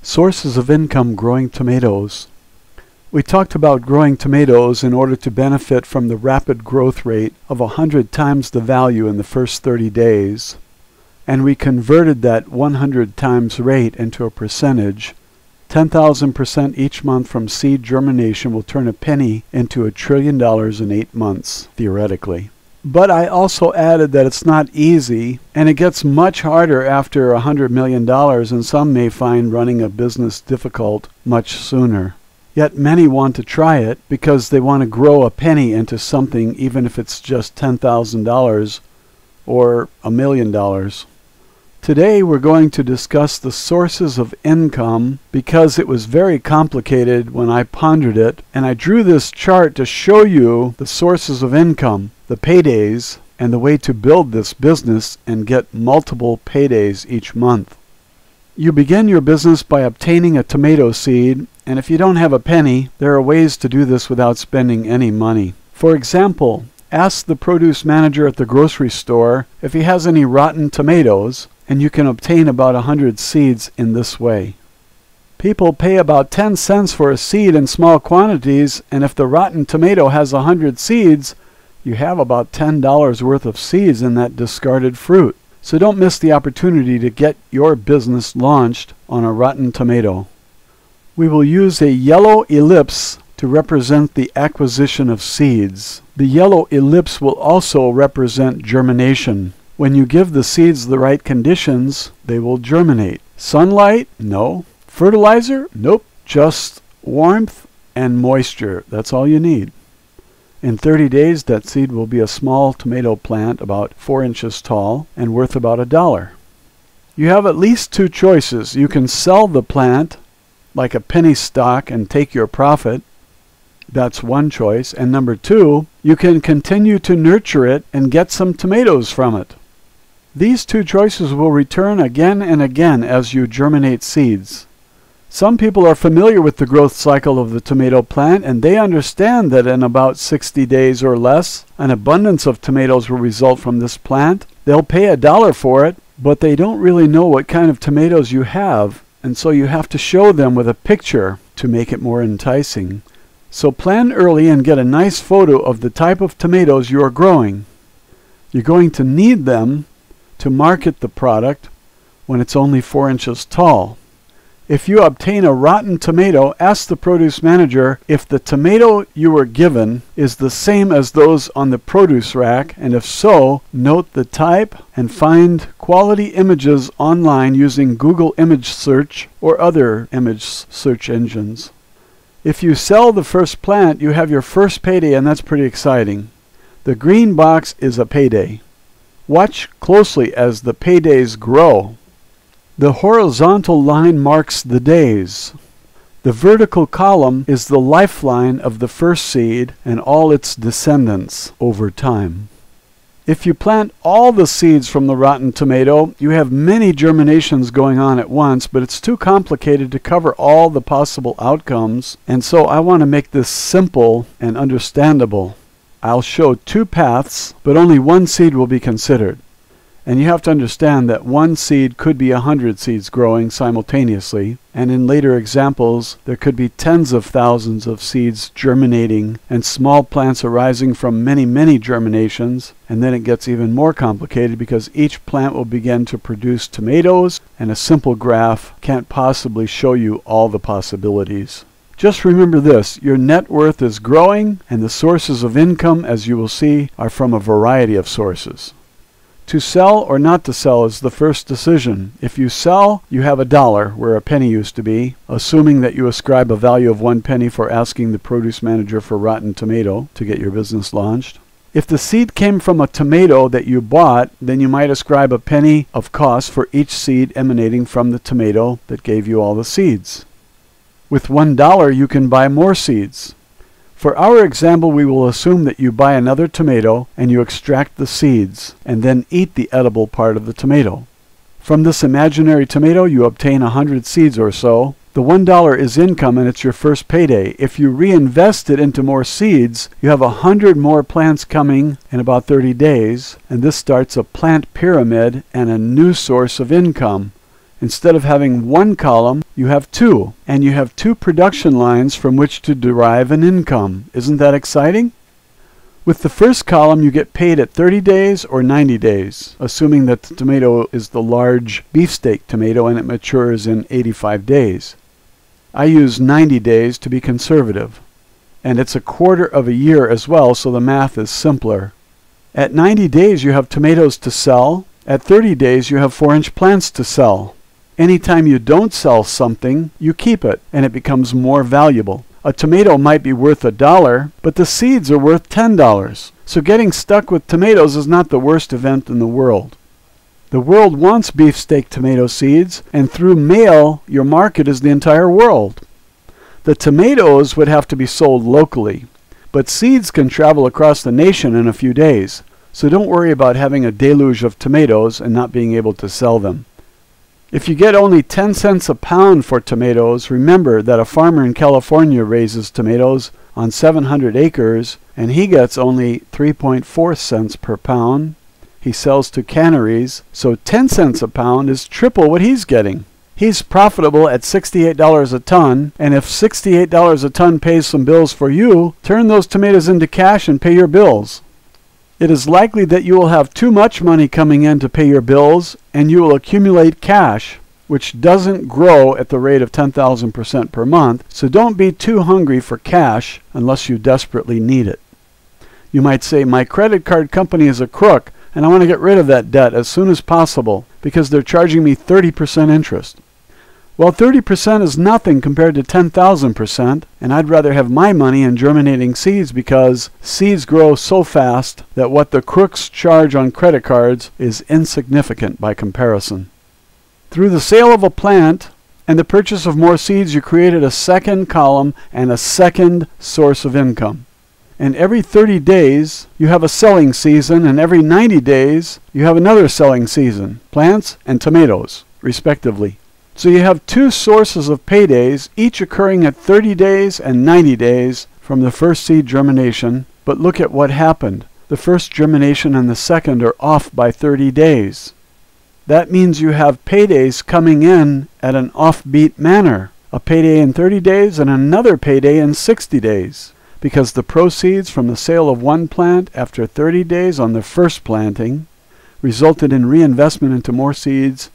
Sources of income growing tomatoes. We talked about growing tomatoes in order to benefit from the rapid growth rate of 100 times the value in the first 30 days. And we converted that 100 times rate into a percentage. 10,000% each month from seed germination will turn a penny into $1 trillion in 8 months, theoretically. But I also added that it's not easy, and it gets much harder after $100 million, and some may find running a business difficult much sooner. Yet many want to try it because they want to grow a penny into something, even if it's just $10,000 or $1 million. Today we're going to discuss the sources of income because it was very complicated when I pondered it, and I drew this chart to show you the sources of income, the paydays, and the way to build this business and get multiple paydays each month. You begin your business by obtaining a tomato seed, and if you don't have a penny, there are ways to do this without spending any money. For example, ask the produce manager at the grocery store if he has any rotten tomatoes, and you can obtain about 100 seeds in this way. People pay about 10 cents for a seed in small quantities, and if the rotten tomato has 100 seeds, you have about $10 worth of seeds in that discarded fruit. So don't miss the opportunity to get your business launched on a rotten tomato. We will use a yellow ellipse to represent the acquisition of seeds. The yellow ellipse will also represent germination. When you give the seeds the right conditions, they will germinate. Sunlight? No. Fertilizer? Nope. Just warmth and moisture. That's all you need. In 30 days, that seed will be a small tomato plant about 4 inches tall and worth about $1. You have at least 2 choices. You can sell the plant like a penny stock and take your profit. That's one choice. And number 2, you can continue to nurture it and get some tomatoes from it. These 2 choices will return again and again as you germinate seeds. Some people are familiar with the growth cycle of the tomato plant, and they understand that in about 60 days or less, an abundance of tomatoes will result from this plant. They'll pay $1 for it, but they don't really know what kind of tomatoes you have, and so you have to show them with a picture to make it more enticing. So plan early and get a nice photo of the type of tomatoes you are growing. You're going to need them to market the product when it's only 4 inches tall. If you obtain a rotten tomato, ask the produce manager if the tomato you were given is the same as those on the produce rack, and if so, note the type and find quality images online using Google Image Search or other image search engines. If you sell the first plant, you have your first payday, and that's pretty exciting. The green box is a payday. Watch closely as the paydays grow. The horizontal line marks the days. The vertical column is the lifeline of the first seed and all its descendants over time. If you plant all the seeds from the rotten tomato, you have many germinations going on at once, but it's too complicated to cover all the possible outcomes, and so I want to make this simple and understandable. I'll show 2 paths, but only 1 seed will be considered. And you have to understand that 1 seed could be 100 seeds growing simultaneously, and in later examples there could be tens of thousands of seeds germinating and small plants arising from many germinations, and then it gets even more complicated because each plant will begin to produce tomatoes, and a simple graph can't possibly show you all the possibilities. Just remember this, your net worth is growing, and the sources of income, as you will see, are from a variety of sources. To sell or not to sell is the first decision. If you sell, you have $1 where a penny used to be, assuming that you ascribe a value of 1 penny for asking the produce manager for rotten tomato to get your business launched. If the seed came from a tomato that you bought, then you might ascribe a penny of cost for each seed emanating from the tomato that gave you all the seeds. With $1, you can buy more seeds. For our example, we will assume that you buy another tomato and you extract the seeds and then eat the edible part of the tomato. From this imaginary tomato, you obtain 100 seeds or so. The $1 is income and it's your first payday. If you reinvest it into more seeds, you have 100 more plants coming in about 30 days, and this starts a plant pyramid and a new source of income. Instead of having one column, you have two, and you have two production lines from which to derive an income. Isn't that exciting? With the first column, you get paid at 30 days or 90 days, assuming that the tomato is the large beefsteak tomato and it matures in 85 days. I use 90 days to be conservative. And it's a quarter of a year as well, so the math is simpler. At 90 days, you have tomatoes to sell. At 30 days, you have 4-inch plants to sell. Anytime you don't sell something, you keep it, and it becomes more valuable. A tomato might be worth $1, but the seeds are worth $10. So getting stuck with tomatoes is not the worst event in the world. The world wants beefsteak tomato seeds, and through mail, your market is the entire world. The tomatoes would have to be sold locally, but seeds can travel across the nation in a few days. So don't worry about having a deluge of tomatoes and not being able to sell them. If you get only 10 cents a pound for tomatoes, remember that a farmer in California raises tomatoes on 700 acres, and he gets only 3.4 cents per pound. He sells to canneries, so 10 cents a pound is triple what he's getting. He's profitable at $68 a ton, and if $68 a ton pays some bills for you, turn those tomatoes into cash and pay your bills. It is likely that you will have too much money coming in to pay your bills, and you will accumulate cash, which doesn't grow at the rate of 10,000% per month, so don't be too hungry for cash unless you desperately need it. You might say, my credit card company is a crook, and I want to get rid of that debt as soon as possible because they're charging me 30% interest. Well, 30% is nothing compared to 10,000%, and I'd rather have my money in germinating seeds because seeds grow so fast that what the crooks charge on credit cards is insignificant by comparison. Through the sale of a plant and the purchase of more seeds, you created a second column and a second source of income. And every 30 days, you have a selling season, and every 90 days, you have another selling season, plants and tomatoes, respectively. So you have two sources of paydays, each occurring at 30 days and 90 days from the first seed germination. But look at what happened. The first germination and the second are off by 30 days. That means you have paydays coming in at an offbeat manner. A payday in 30 days and another payday in 60 days. Because the proceeds from the sale of one plant after 30 days on the first planting resulted in reinvestment into more seeds,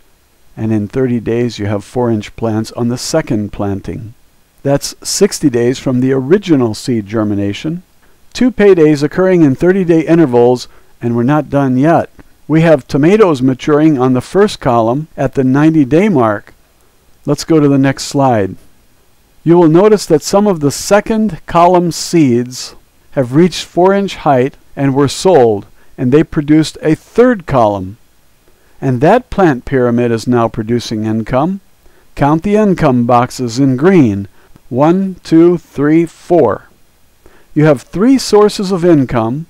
and in 30 days you have 4-inch plants on the second planting. That's 60 days from the original seed germination. Two paydays occurring in 30-day intervals, and we're not done yet. We have tomatoes maturing on the first column at the 90-day mark. Let's go to the next slide. You will notice that some of the second column seeds have reached 4-inch height and were sold, and they produced a third column. And that plant pyramid is now producing income. Count the income boxes in green. 1, 2, 3, 4. You have 3 sources of income,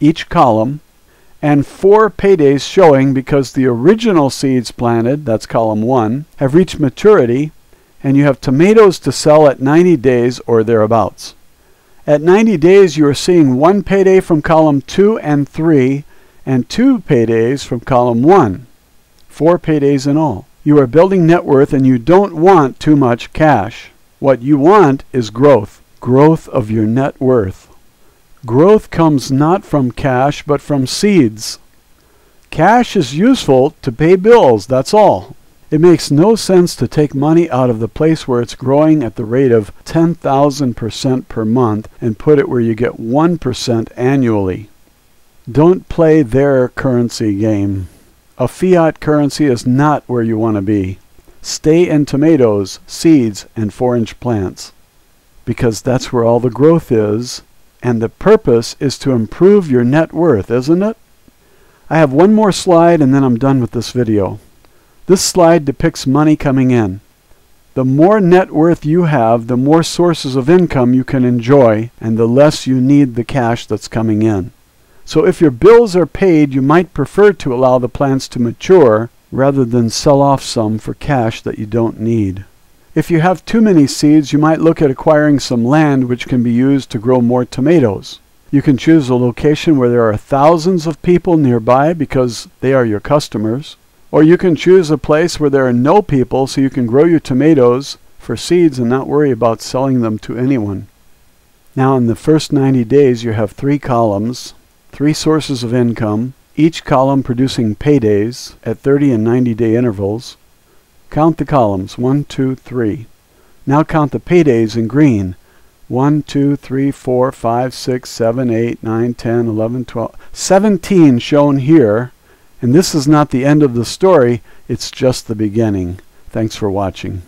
each column, and 4 paydays showing because the original seeds planted, that's column 1, have reached maturity, and you have tomatoes to sell at 90 days or thereabouts. At 90 days, you are seeing 1 payday from column 2 and 3, and 2 paydays from column 1. 4 paydays in all. You are building net worth, and you don't want too much cash. What you want is growth. Growth of your net worth. Growth comes not from cash, but from seeds. Cash is useful to pay bills, that's all. It makes no sense to take money out of the place where it's growing at the rate of 10,000% per month and put it where you get 1% annually. Don't play their currency game. A fiat currency is not where you want to be. Stay in tomatoes, seeds, and 4-inch plants. Because that's where all the growth is, and the purpose is to improve your net worth, isn't it? I have one more slide and then I'm done with this video. This slide depicts money coming in. The more net worth you have, the more sources of income you can enjoy, and the less you need the cash that's coming in. So if your bills are paid, you might prefer to allow the plants to mature rather than sell off some for cash that you don't need. If you have too many seeds, you might look at acquiring some land which can be used to grow more tomatoes. You can choose a location where there are thousands of people nearby because they are your customers. Or you can choose a place where there are no people so you can grow your tomatoes for seeds and not worry about selling them to anyone. Now in the first 90 days you have 3 columns, 3 sources of income, each column producing paydays at 30 and 90-day intervals. Count the columns, 1, 2, 3. Now count the paydays in green. 1, 2, 3, 4, 5, 6, 7, 8, 9, 10, 11, 12, 17 shown here. And this is not the end of the story, it's just the beginning. Thanks for watching.